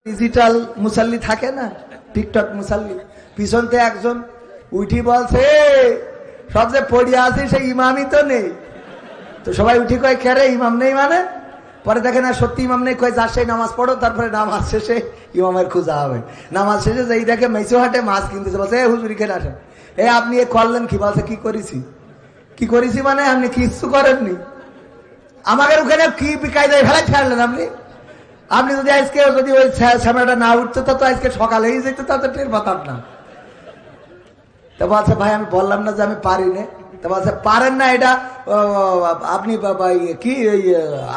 Digital মুসাল্লি থাকে না, TikTok মুসাল্লি, পিছনতে একজন উঠি বলছে সবচেয়ে পড়িয়া আছে সে ইমামই তো নেই। তো সবাই উঠি কয় কেরে ইমাম নেই মানে? পরে দেখে না সত্যি ইমাম নেই, কয় যার সেই নামাজ পড়ো, তারপরে নামাজ শেষে ইমামের খোঁজা হবে। নামাজ শেষে যেই দেখে মেসো হাটে মাছ কিনতেছে, বলছে হুজুরি খেলে আসেন, আপনি এ করলেন কি? বলছে কি করেছি, কি করেছি মানে আপনি কিচ্ছু করেননি, আমাদের ওখানে কি বিকায় দেয় ফেলাই ফেললেন আপনি। আপনি যদি আজকে যদি ওই সামনেটা না উঠতো তো আজকে সকালেই যেত, তা তো টের পাতাম না। তা বলছে ভাই আমি বললাম না যে আমি পারি না। তা বলছে পারেন না এটা আপনি কি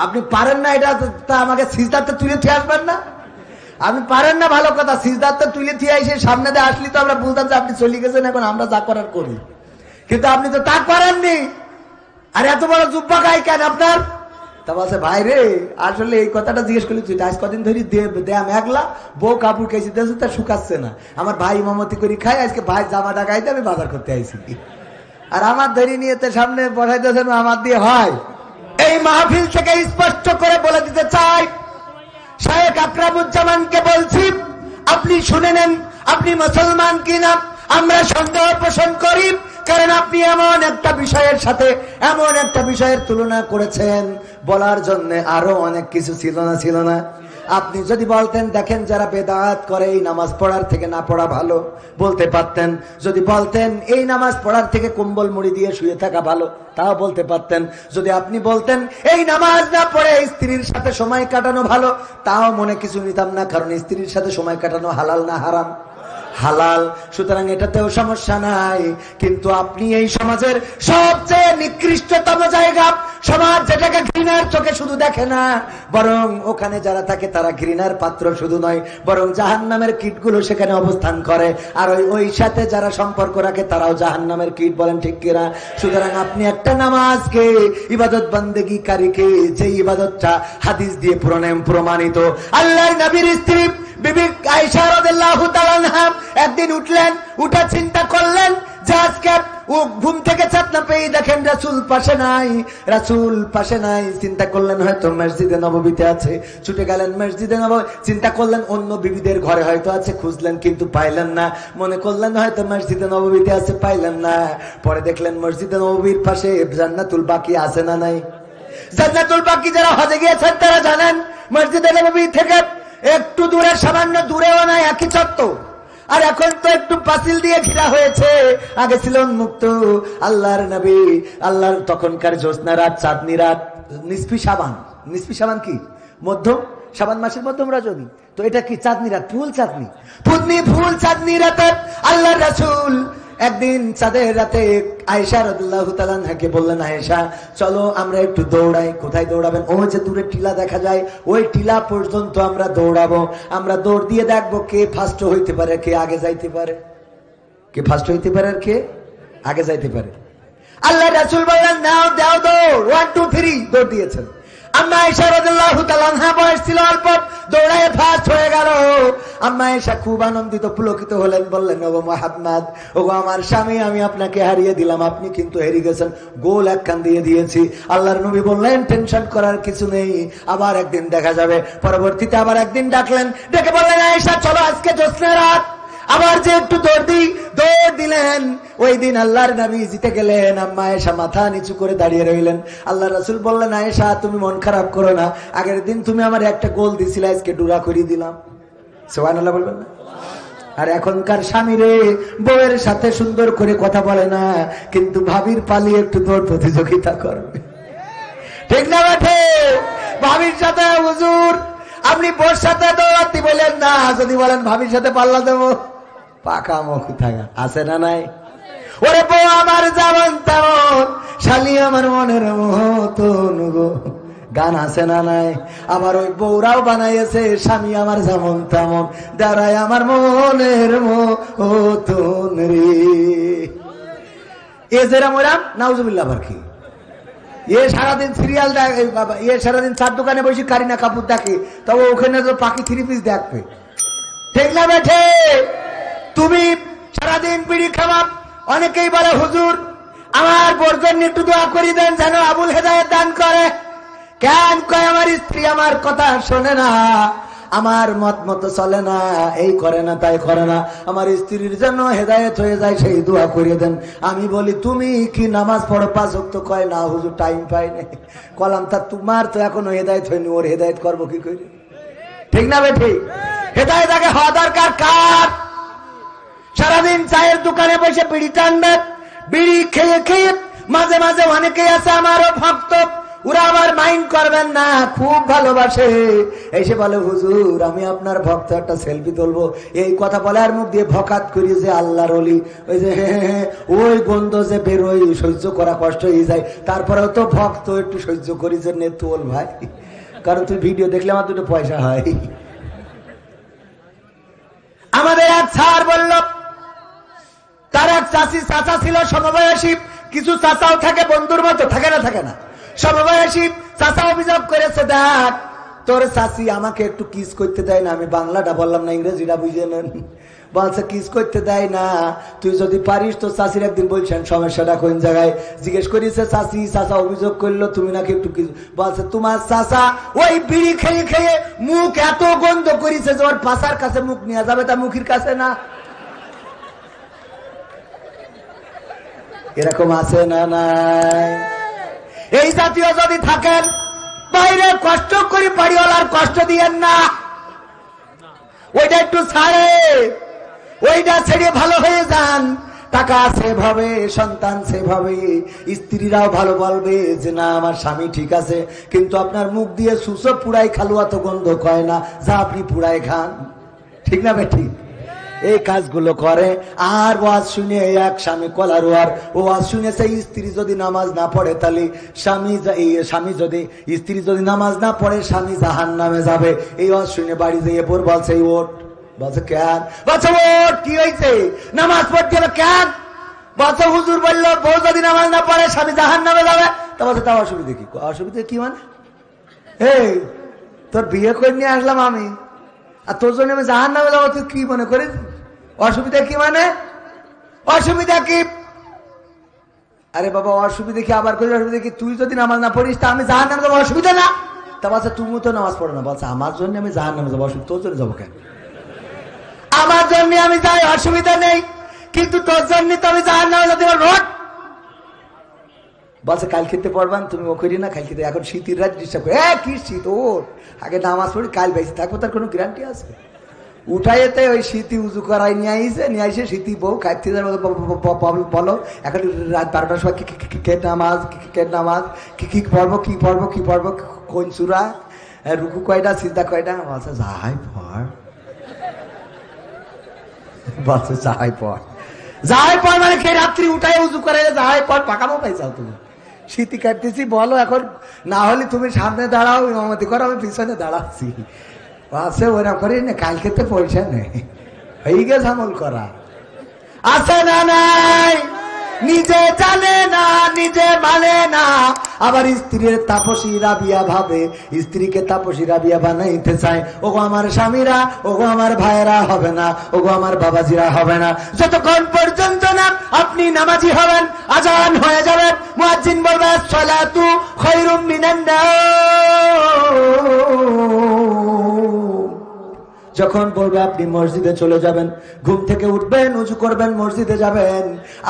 আপনি পারেন না এটা, তা আমাকে সিজদাতে তুলে থিয়ে আসবেন না? আপনি পারেন না ভালো কথা, সিজদাতে তুলে থিয়ে এসে সামনে দিয়ে আসলি তো আমরা বলতাম যে আপনি চলে গেছেন, এখন আমরা যা করার করি, কিন্তু আপনি তো তা করেননি। আর এত বড় জুব্বা গায়ে কেন আপনার? তা বলছে ভাই রে আসলে এই কথাটা জিজ্ঞেস করলি তুই, আজ কদিন ধরে দেয়া মেঘলা, বউ কাপড় কেসি দিয়েছে তা শুকাচ্ছে না, আমার ভাই ইমামতি করে খাই, আজকে ভাই জামাটা গাইতে আমি বাজার করতে আইছি, আর আমার ধরি নিয়ে সামনে বসাইতেছেন আমার দিয়ে হয়। এই মাহফিল থেকে স্পষ্ট করে বলে দিতে চাই, শায়েখ আকরামুজ্জামানকে বলছি আপনি শুনে নেন, আপনি মুসলমান কিনা আমরা সন্দেহ পোষণ করি, কারণ আপনি এমন একটা বিষয়ের সাথে এমন একটা বিষয়ের তুলনা করেছেন, বলার জন্য আরো অনেক কিছু ছিল না। আপনি যদি বলতেন দেখেন যারা বেদাত করে এই নামাজ পড়ার থেকে না পড়া ভালো, বলতে পারতেন। যদি বলতেন এই নামাজ পড়ার থেকে কম্বল মুড়ি দিয়ে শুয়ে থাকা ভালো, তাও বলতে পারতেন। যদি আপনি বলতেন এই নামাজ না পড়ে স্ত্রীর সাথে সময় কাটানো ভালো, তাও মনে কিছু নিতাম না, কারণ স্ত্রীর সাথে সময় কাটানো হালাল না হারাম? হালাল। সুতরাং এটাতেও সমস্যা নাই। কিন্তু আপনি এই সমাজের সবচেয়ে নিকৃষ্টতম জায়গা, সমাজ যেটাকে ঘৃণার চোখে শুধু দেখে না, বরং ওখানে যারা থাকে তারা ঘৃণার পাত্র শুধু নয়, বরং জাহান্নামের কীটগুলো সেখানে অবস্থান করে, আর ওই সাথে যারা সম্পর্ক রাখে তারাও জাহান্নামের কীট, বলেন ঠিক কিনা? সুতরাং আপনি একটা নামাজকে, ইবাদত বান্দেগী কারীকে, যে ইবাদতটা হাদিস দিয়ে প্রমাণিত, আল্লাহর নবীর স্ত্রী বিবি আয়েশা রাদিয়াল্লাহু তাআলা আনহা একদিন উঠলেন, উঠে চিন্তা করলেন যে আজকে ও ঘুম থেকে চাঁদনা পেয়ে দেখেন রাসূল পাশে নাই, চিন্তা করলেন হয়তো মসজিদে নববীতে আছে, ছুটে গেলেন মসজিদে নববী, চিন্তা করলেন অন্য বিবিদের ঘরে হয়তো আছে, খুঁজলেন কিন্তু পাইলেন না, মনে করলেন হয়তো মসজিদে নববীতে আছে, পাইলেন না। পরে দেখলেন মসজিদে নববীর পাশে জান্নাতুল বাকি আছে না নাই? জান্নাতুল বাকি যারা হজে গিয়েছেন তারা জানেন মসজিদে নববী থেকে একটু দূরে, সামান্য দূরেও নাই, একই চত্বর। আর এখন তো একটু পাঁচিল দিয়ে ঘেরা হয়েছে, আগে ছিল উন্মুক্ত। আল্লাহর নবী, আল্লাহর তখনকার জ্যোৎস্না রাত, চাঁদনি রাত, নিসফি সাবান কি মধ্যম সাবান মাসের মধ্যম রজনী, তো এটা কি চাঁদনি রাত, ফুল চাঁদনি রাতে আল্লাহর রাসূল একদিন চাঁদের রাতে আয়েশা রাদিয়াল্লাহু তাআলা আনহাকে বললেন, আয়েশা চলো আমরা একটু দৌড়াই। কোথায় দৌড়াবেন? ওই যে দূরে টিলা দেখা যায়, ওই টিলা পর্যন্ত আমরা দৌড়াবো, আমরা দৌড় দিয়ে দেখবো কে ফার্স্ট হইতে পারে, কে আগে যাইতে পারে, কে ফার্স্ট হইতে পারে আর কে আগে যাইতে পারে। আল্লাহ রাসূল বললেন নাও দাও দৌড়, 1 2 3 দৌড় দিয়েছেন। আম্মা আয়েশা রাদিয়াল্লাহু তাআলা আনহা বয়স ছিল অল্প, দৌড়ায় ফার্স্ট হয়ে গেল। আম্মা আয়েশা খুব আনন্দিত পুলকিত হলেন, বললেন ওগো মুহাম্মদ, ওগো আমার স্বামী, আমি আপনাকে হারিয়ে দিলাম, আপনি কিন্তু হেরে গেছেন, গোল এক কান দিয়ে দিয়েছি। আল্লাহর নবী বললেন টেনশন করার কিছু নেই, আবার একদিন দেখা যাবে। পরবর্তীতে আবার একদিন ডাকলেন, ডেকে বললেন আয়েশা চলো আজকে জ্যোৎস্না রাত, আবার যে একটু দৌড় দিলেন। ওই দিন আল্লাহর নবী জিতে গেলেন। আম্মা আয়েশা মাথা নিচু করে দাঁড়িয়ে রইলেন। আল্লাহ রাসূল বললেন আয়েশা তুমি মন খারাপ করো না, আগের দিন তুমি আমার একটা গোল দিছিলে, আজকে ডুরা করিয়ে দিলাম। সুবহানাল্লাহ বলবেন না? আর এখনকার স্বামীরে বউয়ের সাথে সুন্দর করে কথা বলে না, কিন্তু ভাবির পালিয়ে একটু দৌড় প্রতিযোগিতা করবে, ঠিক না বেঠে? ভাবির সাথে হুজুর আপনি বউর সাথে দৌড়াতে বলেন না, যদি বলেন ভাবির সাথে পাল্লা দেবো, পাকা মুখ থাকা আছে না নাই? ওরে বউ আমার যেমন তেমন, শালি আমার মনের মতন গো, গান আছে না নাই? আবার ওই বউরাও বানাইছে স্বামী আমার যেমন তেমন, দাঁড়ায় আমার মনের মতন রে। এ যেরাম ওরাম নাউজুবিল্লাহ, আবার কি এ সারাদিন সিরিয়াল দেখে, এ সারাদিন চার দোকানে বসে কারিনা কাপুর দেখে, তবে ওখানে তো পাখি 3 পিস দেখবে, ঠিক না বেঠে? তুমি সারাদিন বিড়ি খাওয়া। অনেকেই বলে হুজুর আমার বোর জন্য একটু দোয়া করে দেন যেন আবুল হেদায়েত দান করে। কেন কয় আমার স্ত্রী আমার কথা শোনে না, আমার মত মতো চলে না, এই করে না তাই করে না, আমার স্ত্রীর জন্য হেদায়েত হয়ে যায় সেই দোয়া করে দেন। আমি বলি তুমি কি নামাজ পড়ো 5 ওয়াক্ত? কয় না হুজুর টাইম পাই না। কলাম তা তোমার তো এখনো হেদায়েত হয়নি, ওর হেদায়েত করবো কি করে? ঠিক না বেঠি? হেদায়েত আগে হওয়া দরকার কার? সারাদিন চায়ের দোকানে বসে বিড়ি টানবে, বিড়ি খেয়ে খেয়ে মাঝে মাঝে অনেকেই আছে আমারও ভক্ত, ওরা আমার মাইন্ড করবেন না, খুব ভালোবাসে, এসে বলে হুজুর আমি আপনার ভক্ত, একটা সেলফি তুলবো। এই কথা বলে আর মুখ দিয়ে ভকাত করি যে আল্লাহর ওলি, ওই যে ওই গন্ধ যে বেরোয় সহ্য করা কষ্ট হয়ে যায়, তারপরেও তো ভক্ত একটু সহ্য করি যে নে তোল ভাই, কারণ তুই ভিডিও দেখলে আমার 2 পয়সা হয়। আমাদের এক স্যার বলল তার এক চাচা ছিল সমবয়সী, কিছু চাচাও থাকে বন্ধুর মতো, থাকে না? থাকে না? সমবয়সী চাচা অভিযোগ করেছে, দেখ তোর চাচি আমাকে একটু কিস করতে দেয় না। আমি বাংলাটা বললাম না, ইংরেজিটা বুঝে নেন। বলছে কিস করতে দেয় না, তুই যদি পারিস তো চাচির একদিন বলছেন সমস্যাটা কোন জায়গায়, জিজ্ঞেস করেছে চাচা অভিযোগ করলো তুমি নাকি একটু কিস। বলছে তোমার চাচা ওই বিড়ি খেয়ে খেয়ে মুখ এত গন্ধ করেছে যে ওর পাশার কাছে মুখ নিয়ে যাবে, তা মুখের কাছে না। এরকম আছে না নাই? এই জাতীয় যদি থাকেন, বাইরে কষ্ট করি বাড়িওয়ালার কষ্ট দিয়েন না, ওইটা একটু ছাড়ে, ওইটা ছেড়ে ভালো হয়ে যান। টাকা সেভাবে, সন্তান সেভাবে, স্ত্রীরাও ভালো বলবে যে না আমার স্বামী ঠিক আছে, কিন্তু আপনার মুখ দিয়ে সুসো পুড়াই খালুয়া তো গন্ধ কয় না, যা আপনি পুড়াই খান। ঠিক না বেঠি? এই কাজগুলো করে। আর ওয়াজ শুনে এক স্বামী কলার ওয়ার, ও ওয়াজ শুনেছে স্ত্রী যদি নামাজ না পড়ে তাহলে স্ত্রী যদি নামাজ না পড়ে স্বামী জাহান্নামে যাবে। এই ওয়াজ শুনে বাড়ি যেয়ে পর বলছে ওট, বলছে কেন? বলছে ওট কি হয়েছে, নামাজ পড়তে হবে কেন? বলছে হুজুর বললো বউ যদি নামাজ না পড়ে স্বামী জাহান্নামে যাবে। তা বলছে তা অসুবিধা কি? অসুবিধা কি মানে? এই তোর বিয়ে করে নিয়ে আসলাম আমি, আর তোর জন্য আমি জাহান্নামে যাবো, তুই কি মনে করিস? অসুবিধা কি মানে? অসুবিধা কি? আরে বাবা অসুবিধা কি আবার করি? অসুবিধা কি? তুই যদি নামাজ না পড়িস তা আমি জাহান্নামে যাবো, অসুবিধা না? তা বলছে তুমি তো নামাজ পড়ো না। বলছে আমার জন্য আমি জাহান্নামে যাবো, অসুবিধা তোর জন্য যাবো কেন? আমার জন্য আমি যাই, অসুবিধা নেই, কিন্তু তোর জন্য তো আমি জাহান্নামে যেতে পারবো। বলছে কাল খেতে পড়বান, তুমি ও করি না, কাল খেতে এখন শীতের রাত ডিস্টার্ব করে। কি শীত, ওর আগে নামাজ পড়ি, কাল বেশি থাকবো, তার কোনো গ্যারান্টি আছে? উঠাইতে ওই শীতি উজু করাই নিয়ে আইসে শীতি বউ খাইতে বলো এখন রাত 12টার সময় নামাজ কি পড়বো কোন সূরা, রুকু কয়টা, সিজদা কয়টা? বলছে যাই পড়, বলছে যাই পড়, যাই পড় মানে খেয়ে রাত্রি উঠাই উজু করে যাই পড়, পাকামো পাইছাও তুমি? শীতি কাটতেছি বলো, এখন না হলে তুমি সামনে দাঁড়াও, ইমামতি করো, আমি পিছনে দাঁড়াচ্ছি। আছে ওরা করে না, কালকে তো পয়সা নেই, হয়ে গেছে আমল করা আছে না নাই? নিজে জানে না, নিজে মানে না, আবার স্ত্রীর তাপসী রাবিয়া ভাবে, স্ত্রীকে তাপসী রাবিয়া বানাইতে চায়। ওগো আমার স্বামীরা, ওগো আমার ভাইয়েরা হবে না, ওগো আমার বাবাজিরা হবে না, যতক্ষণ পর্যন্ত না আপনি নামাজি হবেন, আজান হয়ে যাবেন, মুয়াজ্জিন বলবে সালাতু খায়রুম মিনান নাওম, যখন বলবে আপনি মসজিদে চলে যাবেন, ঘুম থেকে উঠবেন, উজু করবেন, মসজিদে যাবেন,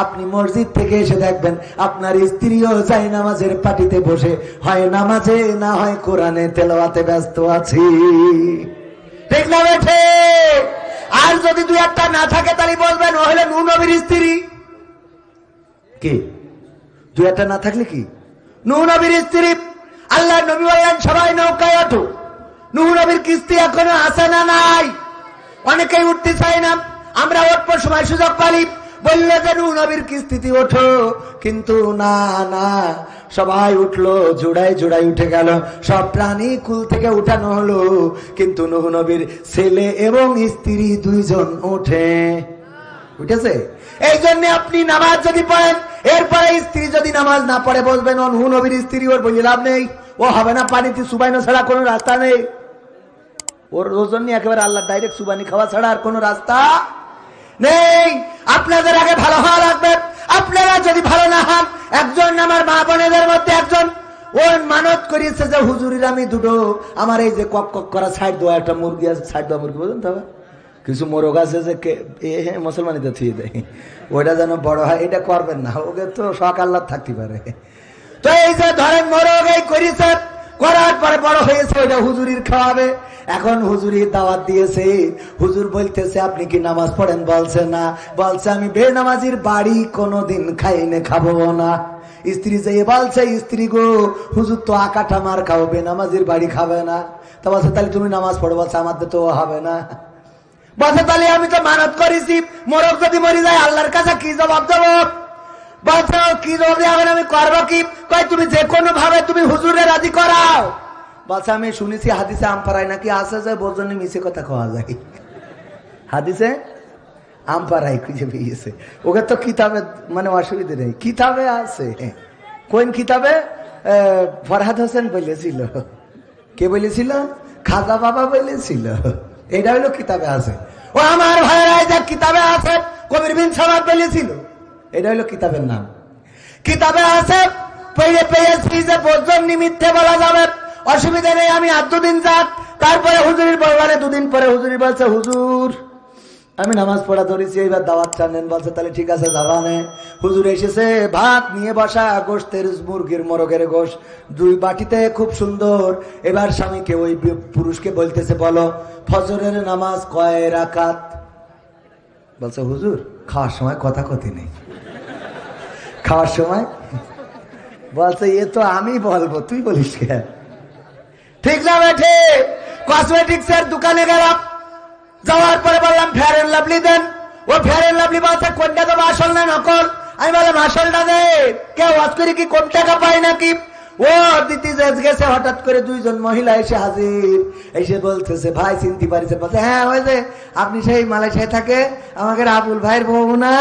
আপনি মসজিদ থেকে এসে দেখবেন আপনার স্ত্রীও যাই নামাজের পাটিতে বসে, হয় নামাজে না হয় কোরআনে তেলাওয়াতে ব্যস্ত আছি। ঠিক না বেঠে? আর যদি 2-1টা না থাকে তাহলে বলবেন ও হলে নূহ নবীর স্ত্রী। কি 2-1টা না থাকলে কি? নূহ নবীর স্ত্রী। আল্লাহ নবী বললেন সবাই নৌকায় ওঠো। নূহ নবীর কিস্তি এখনো আছে না নাই? অনেকেই উঠতে চায় না, আমরা উঠবো সময় সুযোগ পালি, বললো যে নূহ নবীর কিস্তিতে ওঠো, কিন্তু না না, সবাই উঠলো, জোড়ায় জোড়ায় উঠে গেল, সব প্রাণী কুল থেকে উঠানো হলো, কিন্তু নূহ নবীর ছেলে এবং স্ত্রী 2 জন ওঠে, উঠেছে। এই জন্য আপনি নামাজ যদি পড়েন, এরপরে স্ত্রী যদি নামাজ না পড়ে বলবেন ও নূহ নবীর স্ত্রী, ওর বলে লাভ নেই, ও হবে না, পানিতে সুবাইনো ছাড়া কোনো রাস্তা নেই, ওর জন্য একেবারে আল্লাহ ডাইরেক্ট সুবানি খাওয়া ছাড়া আর কোনো রাস্তা নেই। আপনাদের আগে ভালো হওয়া লাগবে। আপনারা যদি ভালো না হন, একজন আমার মা বোনেদের মধ্যে একজন ওই মানত করিয়েছে যে হুজুরির আমি দুটো আমার এই যে কক কক করা সাইড দেওয়া একটা মুরগি আছে, সাইড দেওয়া মুরগি বলুন তবে কিছু মোরগ আছে যে মুসলমানিতে থুয়ে দেয়, ওইটা যেন বড় হয়, এটা করবেন না, ওকে তো শখ আল্লাহ থাকতে পারে। তো এই যে ধরেন মোরগ এই করেছে, করার পরে বড় হয়েছে, ওইটা হুজুরির খাওয়াবে। এখন হুজুরির দাওয়াত দিয়েছে, হুজুর বলতেছে আপনি কি নামাজ পড়েন? বলছে না। বলছে আমি বেনামাজির বাড়ি কোনোদিন খাইনে খাবো না। স্ত্রী যে বলছে, স্ত্রী গো হুজুর তো আকাটা মার খাও, বেনামাজির বাড়ি খাবে না। তা বলছে তাহলে তুমি নামাজ পড়ো। বলছে আমাদের তো হবে না। বলছে তাহলে আমি তো মানত করেছি, মোরগ যদি মরে যায় আল্লাহর কাছে কি জবাব দেবো? বলছে কি জবাব দেবেন, আমি করবো কি? কয় তুমি যে কোনো ভাবে তুমি হুজুরে রাজি করাও। বলছে আমি শুনেছি হাদিসে আমপাড়ায় নাকি আছে যে বোঝনি মিছে কথা কওয়া যায়, হাদিসে আমপাড়ায় খুঁজে পেয়েছে। ওকে তো কিতাবে মানে অসুবিধে নেই, কিতাবে আছে। কোন কিতাবে? ফরহাদ হোসেন বলেছিল। কে বলেছিল? খাজা বাবা বলেছিল। এটা হলো কিতাবে আছে। ও আমার ভাইয়েরা যা কিতাবে আছে, কবির বিন সামাদ বলেছিল। এটা হলো কিতাবের নাম, কিতাবে আছে। পেয়ে পেয়েছি যে বোঝন নিমিত্তে বলা যাবে, অসুবিধা নেই, আমি আর দুদিন যাক। তারপরে হুজুরির বলবারে দুদিন পরে হুজুরি বলছে হুজুর আমি নামাজ পড়া ধরেছি, এইবার দাওয়াত টানেন। বলছে তাহলে ঠিক আছে যাবানে। হুজুর এসেছে, ভাত নিয়ে বসা, গোশতের মুরগির মোরগের গোশ 2 বাটিতে, খুব সুন্দর। এবার স্বামীকে ওই পুরুষকে বলতেছে বলো ফজরের নামাজ কয় রাকাত? বলছে হুজুর খাওয়ার সময় কথা কথি নেই, খাওয়ার সময়। বলছে এ তো আমি বলবো, তুই বলিস কেন? ঠিক না বেঠে? কসমেটিক্স এর দোকানে গেলাম, যাওয়ার পরে বললাম ফেয়ার এন্ড লাভলি দেন। ও ফেয়ার এন্ড লাভলি বলছে কোনটা দেবো, আসল না নকল? আমি বললাম আসলটা দে। কেউ ওয়াজ করে কি কম টাকা পায় নাকি? ও দিদি গেছে, হঠাৎ করে 2 জন মহিলা এসে হাজির। এসে বলতেছে ভাই চিনতে পারিছে? বলছে হ্যাঁ ওই যে আপনি সেই মালয়েশিয়ায় থাকে, আমাকে আবুল ভাইয়ের বউ না?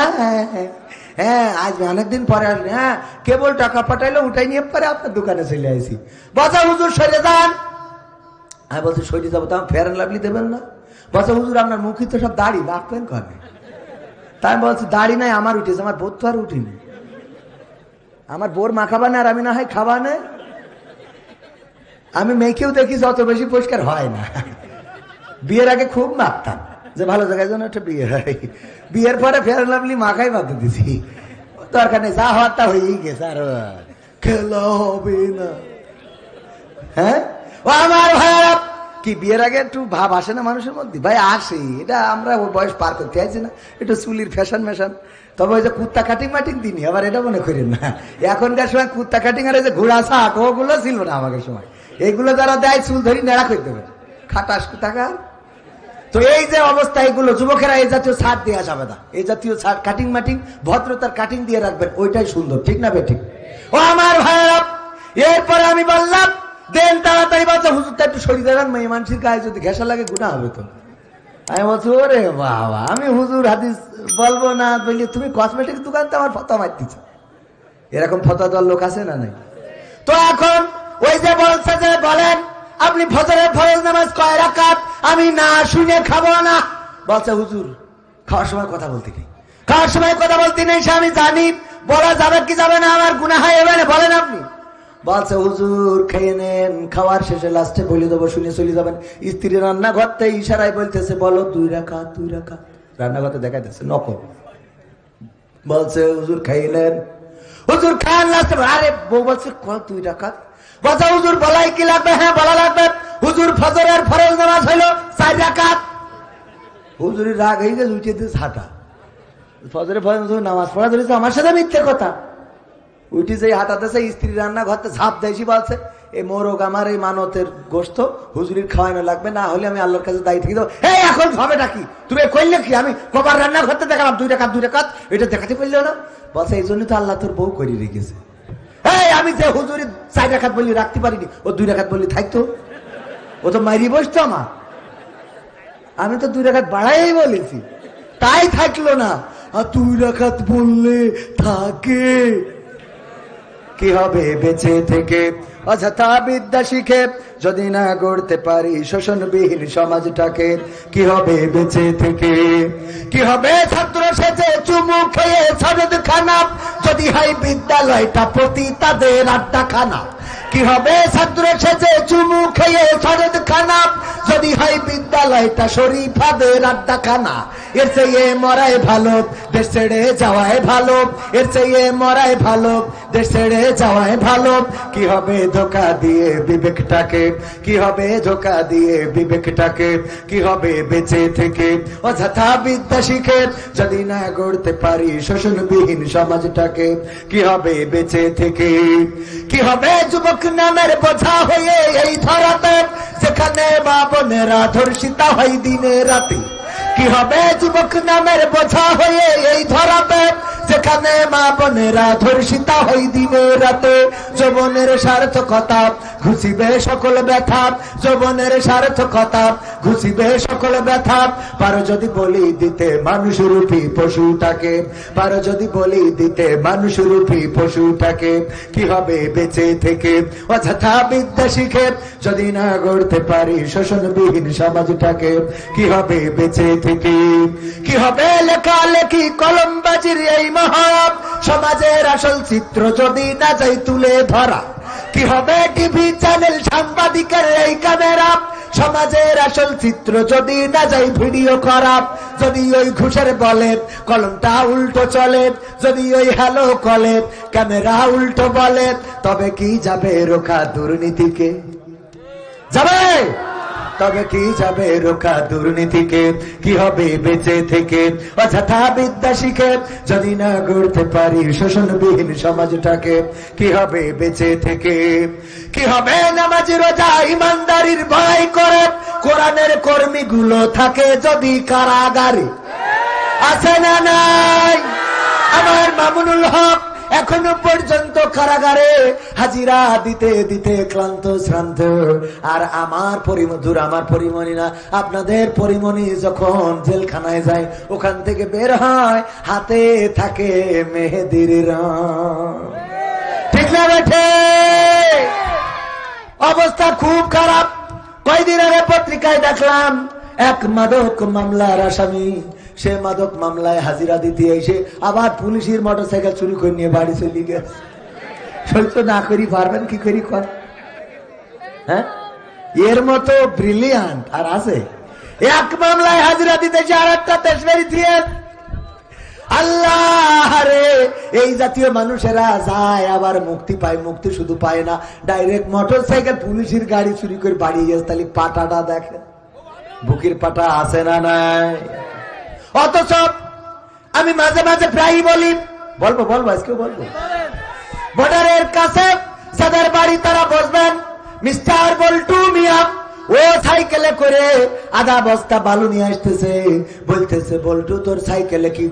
হ্যাঁ আজ অনেকদিন পরে আসলে, হ্যাঁ কেবল টাকা পাঠাইলো, উঠাই নিয়ে পরে আপনার দোকানে চলে আসি। বলছে হুজুর সরে যান। আমি বলছি সরে যাবো, তো ফেয়ার এন্ড লাভলি দেবেন না? বলছে হুজুর আপনার মুখে তো সব দাড়ি, রাখবেন কবে? তাই আমি বলছি দাড়ি নাই আমার উঠেছে, আমার বোধ তো আর উঠিনি। আমার বোর মাখাবা না আর আমি না হয় খাবা না। আমি মেয়েকেও দেখি যত বেশি পরিষ্কার হয় না। বিয়ের আগে খুব মাখতাম যে ভালো জায়গায় যেন একটা বিয়ে হয়, বিয়ের পরে ফেয়ার এন্ড লাভলি মাখাই বাদ দিছি, দরকার নেই, যা হওয়ার তা হয়েই গেছে, আর খেলা হবে না। হ্যাঁ ও আমার ভাইরা, কি বিয়ের আগে একটু ভাব আসে না মানুষের মধ্যে? ভাই আসে, এটা আমরা ওই বয়স পার করতে আছি না, একটু চুলির ফ্যাশন ম্যাশন। তবে ওই যে কুত্তা কাটিং মাটিং দিনই আবার এটা মনে করেন না, এখনকার সময় কুত্তা কাটিং আর যে ঘোড়া শাক ওগুলো ছিল না আমাদের সময়। এইগুলো যারা দেয় চুল ধরি নেড়া করে দেবে, খাটাস টাকা। তো এই যে অবস্থা, এইগুলো যুবকেরা এই জাতীয় ছাড় দেওয়া যাবে না, এই জাতীয় ছাড় কাটিং মাটিং ভদ্রতার কাটিং দিয়ে রাখবেন, ওইটাই সুন্দর, ঠিক না বেঠিক? ও আমার ভাইয়েরা, এরপরে আমি বললাম দেন তাড়াতাড়ি। বলছে হুজুরটা একটু সরিয়ে দেবেন, মেয়ে মানুষের গায়ে যদি ঘেঁষা লাগে গুনাহ হবে তো। আমি বলছি ওরে বাবা, আমি হুজুর হাদিস বলবো না বলি তুমি কসমেটিক্স দোকানতে আমার ফতোয়া মারতেছ। এরকম ফতোয়া দেওয়ার লোক আছে না নাই? তো এখন ওই যে বলছে যে বলেন আপনি ফজরের ফরজ নামাজ কয় রাকাত? আমি না শুনে খাবো না। বলছে হুজুর খাওয়ার সময় কথা বলতে নেই, খাওয়ার সময় কথা বলতে নেই, সে আমি জানি, বলা যাবে কি যাবে না, আমার গুনাহ হয় এবারে বলেন আপনি। বলছে হুজুর খেয়ে নেন, খাওয়ার শেষে লাস্টে বলে দেবো, শুনে চলে যাবেন। স্ত্রী রান্নাঘরতে ইশারায় বলতেছে বলো 2 রাকাত 2 রাকাত, রান্নাঘরতে দেখাইতেছে নকল। বলছে হুজুর খেয়ে নেন, হুজুর খান, লাস্টে আরে বউ বলছে 2 রাকাত। বলছে হুজুর বলাই কি লাগবে? হ্যাঁ বলা লাগবে। হুজুর ফজরের ফরজ নামাজ হইলো 4 রাকাত। হুজুরের রাগ হয়ে গেছে, উঠে দিয়ে ছাটা, ফজরের ফরজ নামাজ পড়া ধরেছে, আমার সাথে মিথ্যে কথা। উঠি যে হাতাতেছে, স্ত্রী রান্না ঘরতে ঝাঁপ দেয়সি, বলছে এই মোরগ আমার এই মানতের গোস্ত হুজুরির খাওয়ানো লাগবে, না হলে আমি আল্লাহর কাছে দায়ী থেকে দেবো। এই এখন হবেটা কি? তুমি করলে কি? আমি কবার রান্না ঘরতে দেখালাম 2 রাকাত 2 রাকাত, এটা দেখাতে পারলেও না। বলছে এই জন্য তো আল্লাহ তোর বউ করে রেখেছে। এই আমি যে হুজুরি 4 রাকাত বলি রাখতে পারিনি, ও 2 রাকাত বললি থাকতো, ও তো মাইরি বসতো আমার। আমি তো 2 রাকাত বাড়াই বলেছি, তাই থাকলো না। আর 2 রাকাত বললে থাকে কি হবে বেঁচে থেকে? অযথা বিদ্যা শিখে যদি না গড়তে পারি শোষণবিহীন সমাজটাকে, কি হবে বেঁচে থেকে? কি হবে ছাত্র সেজে চুমু খেয়ে সনদ খানা, যদি হয় বিদ্যালয়টা প্রতি তাদের আড্ডা খানা? কি হবে ছাত্র সেজে চুমু খেয়ে সরদ খানা, যদি হয় বিদ্যালয়টা শরীফাদের আড্ডাখানা। এর চেয়ে মরাই ভালো দেশ ছেড়ে যাওয়াই ভালো, এর চেয়ে মরাই ভালো দেশ ছেড়ে যাওয়াই ভালো। কি হবে ধোকা দিয়ে বিবেকটাকে, কি হবে ধোকা দিয়ে বিবেকটাকে, কি হবে বেঁচে থেকে অযথা বিদ্যা শিখে যদি না গড়তে পারি শোষণবিহীন সমাজটাকে। কি হবে বেঁচে থেকে, কি হবে যুবক নামের বোঝা হয়ে এই ধরাতে, যেখানে মা বোনেরা ধর্ষিতা হয় দিনে রাতে। কি হবে যুবক নামের বোঝা হয়ে এই ধরাতে, যেখানে মা বোনেরা ধর্ষিতা হয় দিনে রাতে। যৌবনের সার্থকতা ঘুষিবে সকল ব্যথা, যৌবনের সার্থকতা ঘুষিবে সকল ব্যথা। পারো যদি বলি দিতে মানুষরূপী পশুটাকে, পারো যদি বলি দিতে মানুষরূপী পশুটাকে। কি হবে বেঁচে থেকে অযথা বিদ্যা শিখে যদি না গড়তে পারি শোষণবিহীন সমাজটাকে। কি হবে বেঁচে থেকে, কি হবে লেখালেখি কলমবাজির এই মহাব সমাজের আসল চিত্র যদি না যাই তুলে ধরা। কি হবে টিভি চ্যানেল সাংবাদিকের এই ক্যামেরা সমাজের আসল চিত্র যদি না যাই ভিডিও করা। যদি ওই ঘুষের বলে কলমটা উল্টো চলে, যদি ওই হ্যালো কলে ক্যামেরা উল্টো বলে, তবে কি যাবে রোখা দুর্নীতিকে? যাবে? তবে কি যাবে রোখা দুর্নীতিকে? কি হবে বেঁচে থেকে অযথা বিদ্যা শিখে যদি না গড়তে পারি শোষণবিহীন সমাজটাকে? কি হবে বেঁচে থেকে, কি হবে নামাজ রোজা ইমানদারির ভয় করে কোরআনের কর্মীগুলো থাকে যদি কারাগারে? আছে না নাই? আমার মামুনুল হক এখনো পর্যন্ত কারাগারে হাজিরা দিতে দিতে ক্লান্ত শ্রান্ত। আর আমার পরিমধুর, আমার পরিমণি না, আপনাদের পরিমণি যখন জেলখানায় যায় ওখান থেকে বের হয় হাতে থাকে মেহেদির রং। ঠিক না বেঠে? অবস্থা খুব খারাপ। কয়দিন আগে পত্রিকায় দেখলাম এক মাদক মামলার আসামি, সে মাদক মামলায় হাজিরা দিতে এসে আবার পুলিশের মোটরসাইকেল চুরি করে নিয়ে বাড়ি চলে গেছে। সহ্য না করি পারবেন কি করি কর? হ্যাঁ, এর মতো ব্রিলিয়ান্ট আর আছে? এক মামলায় হাজিরা দিতে এসে আর একটা দেশ বেরিয়ে। আল্লাহ রে, এই জাতীয় মানুষেরা যায় আবার মুক্তি পায়। মুক্তি শুধু পায় না, ডাইরেক্ট মোটরসাইকেল পুলিশের গাড়ি চুরি করে বাড়ি গেছে। তাহলে পাটাটা দেখে, বুকের পাটা আছে না নাই? অথচ আমি মাঝে মাঝে প্রায়ই বলি, বলবো আজকেও বলবো, বর্ডারের কাছে যাদের বাড়ি তারা বসবেন, মিস্টার বল্টু মিয়া ও সাইকেলে করে আধা বস্তা বালু নিয়ে আসতেছে। বলতেছে বল্টু তোর সাইকেলে কি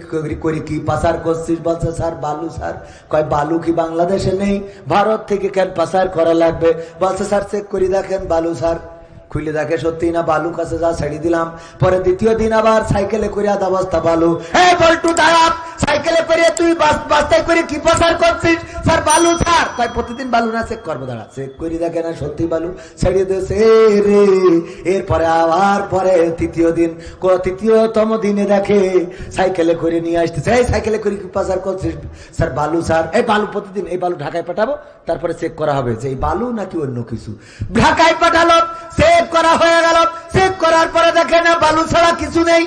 করে কি পাচার করছিস? বলছে স্যার বালু। স্যার কয় বালু কি বাংলাদেশে নেই? ভারত থেকে কেন পাচার করা লাগবে? বলছে স্যার চেক করে দেখেন বালু। স্যার খুলে দেখে সত্যি না বালু, কাছে যা ছেড়ে দিলাম। পরে দ্বিতীয় দিন আবার সাইকেলে করে আধা বস্তা বালু। এই বল্টু দাঁড়া, সাইকেলে করে তুই বস্তায় করে কি পাচার করছিস? স্যার বালু। স্যার তাই প্রতিদিন বালু না, চেক করবো। দাঁড়া, চেক করে দেখে না সত্যি বালু, ছেড়ে দিয়েছে রে। এরপরে আবার পরে তৃতীয়তম দিনে দেখে সাইকেলে করে নিয়ে আসতেছে। এই সাইকেলে করে কি পাচার করছিস? স্যার বালু। স্যার এই বালু প্রতিদিন, এই বালু ঢাকায় পাঠাবো, তারপরে চেক করা হবে যে এই বালু নাকি অন্য কিছু। ঢাকায় পাঠালো, চেক করা হয়ে গেল। চেক করার পরে দেখে না বালু ছাড়া কিছু নেই।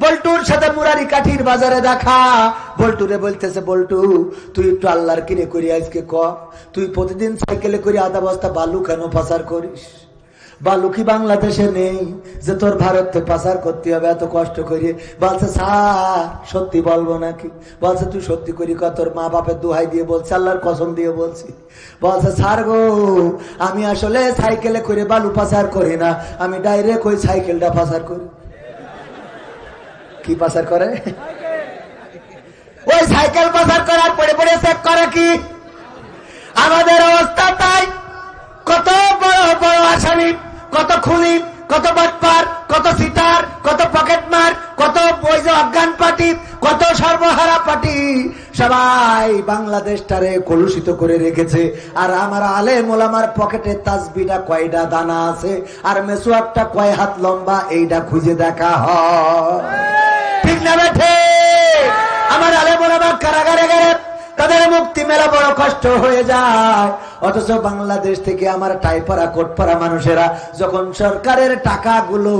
বল্টুর সাথে মুরারি কাঠির বাজারে দেখা। বল্টুরে বলতেছে বল্টু তুই একটু আল্লাহর কিরে করি আজকে ক, তুই প্রতিদিন সাইকেলে করে আধা বস্তা বালু কেন পাচার করিস? বালু কি বাংলাদেশে নেই যে তোর ভারতে পাচার করতে হবে এত কষ্ট করিয়ে? বলছে স্যার সত্যি বলবো নাকি? বলছে তুই সত্যি করি ক, তোর মা বাপের দোহাই দিয়ে বলছে, আল্লাহর কসম দিয়ে বলছি। বলছে স্যার গো আমি আসলে সাইকেলে করে বালু পাচার করি না, আমি ডাইরেক্ট ওই সাইকেলটা পাচার করি। কি পাচার করে? ওই সাইকেল পাচার করার পরে পরে চেক করে কি? আমাদের অবস্থা তাই। কত বড় বড় আসামি, কত খুনি, কত বাটপার, কত সিটার, কত পকেটমার, কত অজ্ঞান পার্টি, কত সর্বহারা পার্টি, সবাই বাংলাদেশটারে কলুষিত করে রেখেছে। আর আমার আলেম ওলামার পকেটে তাসবিহটা কয়টা দানা আছে আর মেসওয়াকটা কয় হাত লম্বা এইটা খুঁজে দেখা হয়। ঠিক না বেঠে? আমার আলেম ওলামা কারাগারে গেলে তাদের মুক্তি মেলা বড় কষ্ট হয়ে যায়। অথচ বাংলাদেশ থেকে আমার টাইপাড়া কোটপাড়া মানুষেরা যখন সরকারের টাকাগুলো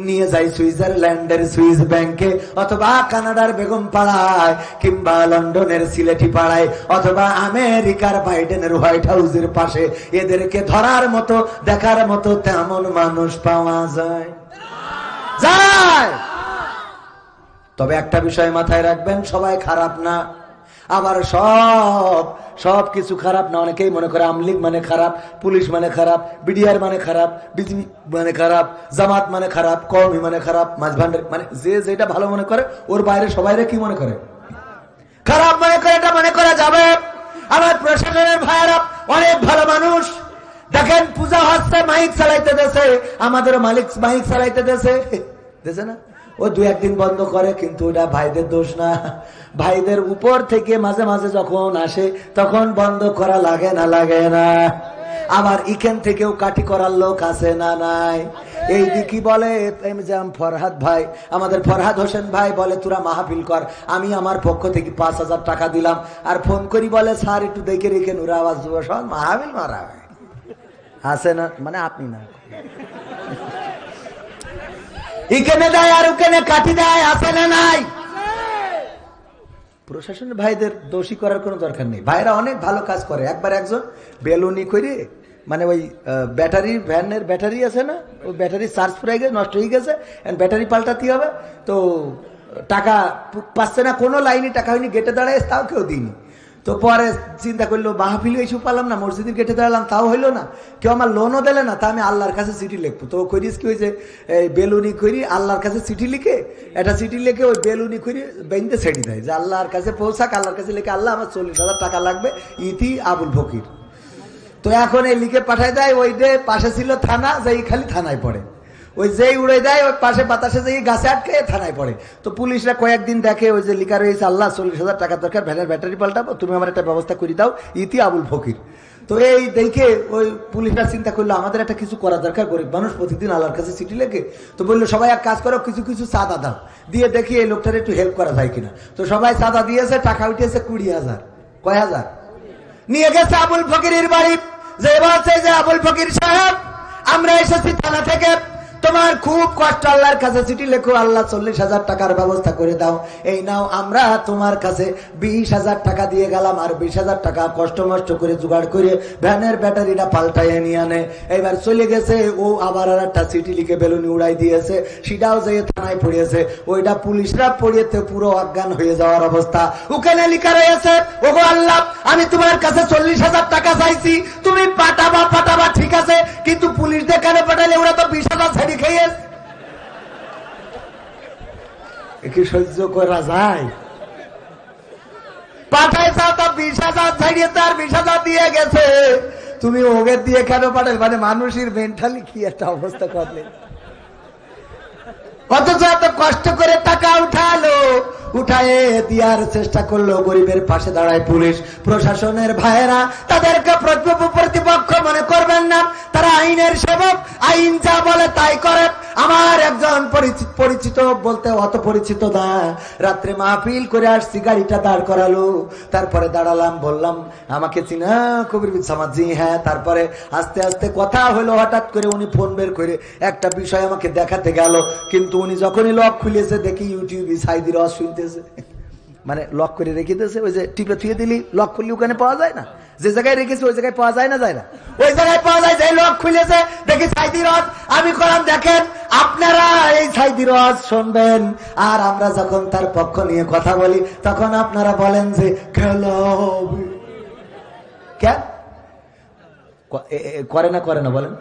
নিয়ে যায় সুইজারল্যান্ডের সুইস ব্যাংকে, অথবা কানাডার বেগম পাড়ায়, কিংবা লন্ডনের সিলেটি পাড়ায়, অথবা আমেরিকার বাইডেনের হোয়াইট হাউসের পাশে, এদেরকে ধরার মতো দেখার মতো তেমন মানুষ পাওয়া যায়। তবে একটা বিষয় মাথায় রাখবেন, সবাই খারাপ না, আবার সব কিছু খারাপ না। অনেকেই মনে করে আমলিগ মানে খারাপ, পুলিশ মানে খারাপ, বিডিআর মানে খারাপ, বিজেপি মানে খারাপ, জামাত মানে খারাপ, কওমি মানে খারাপ, মাঝভান্ডার মানে যে যেটা ভালো মনে করে ওর বাইরে সবাইরে কি মনে করে খারাপ মনে করে। এটা মনে করা যাবে। আমার প্রশাসনের ভাইয়েরা অনেক ভালো মানুষ। দেখেন পূজা হচ্ছে, মাইক চালাইতে দেশে, আমাদেরও মালিক মাইক চালাইতে দেশে না, ও দু একদিন বন্ধ করে, কিন্তু ওটা ভাইদের দোষ না। ভাইদের উপর থেকে মাঝে মাঝে যখন আসে তখন বন্ধ করা লাগে না, লাগে না। আবার এখান থেকেও কাটি করার লোক আছে না, নাই? এই দিকে বলে ফরহাদ ভাই, আমাদের ফরহাদ হোসেন ভাই বলে তোরা মাহফিল কর, আমি আমার পক্ষ থেকে 5,000 টাকা দিলাম। আর ফোন করি বলে স্যার একটু দেখে রেখেন, ওরা আওয়াজ সব মাহফিল মারা আছে না, মানে আপনি না এখানে দেয় আর ওখানে কাটি দেয়, আছে না নাই? প্রশাসনের ভাইদের দোষী করার কোনো দরকার নেই। ভাইরা অনেক ভালো কাজ করে। একবার একজন বেলুনি করে, মানে ওই ব্যাটারি ভ্যানের ব্যাটারি আছে না, ওই ব্যাটারি চার্জ ফুরাই গেছে, নষ্ট হয়ে গেছে, ব্যাটারি পাল্টাতে হবে, তো টাকা পাচ্ছে না, কোনো লাইনে টাকা হয়নি, গেটে দাঁড়ায় তাও কেউ দিইনি। তো পরে চিন্তা করলো মাহফিল এসে পালাম না, মসজিদের গেটে দাঁড়ালাম তাও হইলো না, কেউ আমার লোনও দিলে না, তা আমি আল্লাহর কাছে চিঠি লিখবো। তো করিস কি হয়েছে, এই বেলুনি করি আল্লাহর কাছে চিঠি লিখে, একটা চিঠি লিখে ওই বেলুনি করি বেঁধে ছেড়ে দেয় যে আল্লাহর কাছে পৌঁছাক, আল্লাহর কাছে লিখে আল্লাহ আমার 40,000 টাকা লাগবে, ইতি আবুল ফকির। তো এখন এই লিখে পাঠায় দেয়, ওই যে পাশে ছিল থানা, যেই খালি থানায় পড়ে, ওই যেই উড়ে দেয় ওই পাশে বাতাসে যেই গাছে আটকে থানায় পড়ে। তো পুলিশরা কয়েকদিন দেখে ওই যে লিখা রয়েছে আল্লাহ 40,000 টাকা দরকার, ভ্যানের ব্যাটারি পাল্টাবো, তুমি আমার একটা ব্যবস্থা করে দাও, ইতি আবুল ফকির। তো এই দেখে ওই পুলিশরা চিন্তা করলো আমাদের একটা কিছু করা দরকার, গরিব মানুষ প্রতিদিন আল্লাহর কাছে চিঠি লেখে। তো বললো সবাই এক কাজ করো, কিছু কিছু চাঁদা দাও, দিয়ে দেখি এই লোকটার একটু হেল্প করা যায় কিনা। তো সবাই চাঁদা দিয়েছে, টাকা উঠেছে 20,000। কয় হাজার নিয়ে গেছে আবুল ফকিরের বাড়ি, যে বলছে যে আবুল ফকির সাহেব আমরা এসেছি থানা থেকে, তোমার খুব কষ্ট, আল্লাহর কাছে চিঠি লেখো, আল্লাহ 40,000 টাকার ব্যবস্থা করে দাও, এই নাও আমরা তোমার কাছে 20,000 টাকা দিয়ে গেলাম, আর 20,000 টাকা কষ্ট মষ্ট করে জোগাড় করে ভ্যানের ব্যাটারিটা পাল্টাইয়ে নিয়ে আনে। এবার চলে গেছে, ও আবার আর একটা চিঠি লিখে বেলুনি উড়াই দিয়েছে, সেটাও যে থানায় পড়িয়েছে, ওইটা পুলিশরা পড়িয়েতে পুরো অজ্ঞান হয়ে যাওয়ার অবস্থা। ওখানে লিখা রয়েছে ওগো আল্লাহ আমি তোমার কাছে 40,000 টাকা চাইছি, তুমি পাঠাবা ঠিক আছে, কিন্তু পুলিশ দিয়ে কেন পাঠালে, ওরা তো 20,000 ছেড়ে খেয়ে কি সহ্য করা যায়? পাঠাইছা তো 20,000 ছাড়িয়ে তার 20,000 দিয়ে গেছে, তুমি ওকে দিয়ে কেন পাঠাই? মানে মানুষের মেন্টালি কি একটা অবস্থা করলে, অথচ এত কষ্ট করে টাকা উঠালো, উঠায়ে দেওয়ার চেষ্টা করলো, গরিবের পাশে দাঁড়ায় পুলিশ প্রশাসনের ভাইয়েরা, তাদেরকে প্রতিপক্ষ মনে করবেন না, তারা আইনের সেবক, আইন যা বলে তাই করে। আমার একজন পরিচিত বলতে অত পরিচিত না, রাত্রে মাহফিল করে আসছি, গাড়িটা দাঁড় করালো, তারপরে দাঁড়ালাম, বললাম আমাকে চিনা কবির সামাজি? হ্যাঁ। তারপরে আস্তে আস্তে কথা হলো, হঠাৎ করে উনি ফোন বের করে একটা বিষয় আমাকে দেখাতে গেল, কিন্তু উনি যখনই লক খুলেছে দেখি ইউটিউবে সাইদির রস শুনতেছে, মানে লক করে রেখে দিয়েছে, ওই যে টিপে থুয়ে দিলি লক খুললি ওখানে পাওয়া যায় না, যে জায়গায় রেখেছে ওই জায়গায় পাওয়া যায় না, যায় না, ওই জায়গায় পাওয়া যায়, যে লক খুলেছে দেখি সাইদি রস। আমি করলাম দেখেন আপনারা এই সাইদি রস শুনবেন, আর আমরা যখন তার পক্ষ নিয়ে কথা বলি তখন আপনারা বলেন যে খেলা কেন করে না বলেন।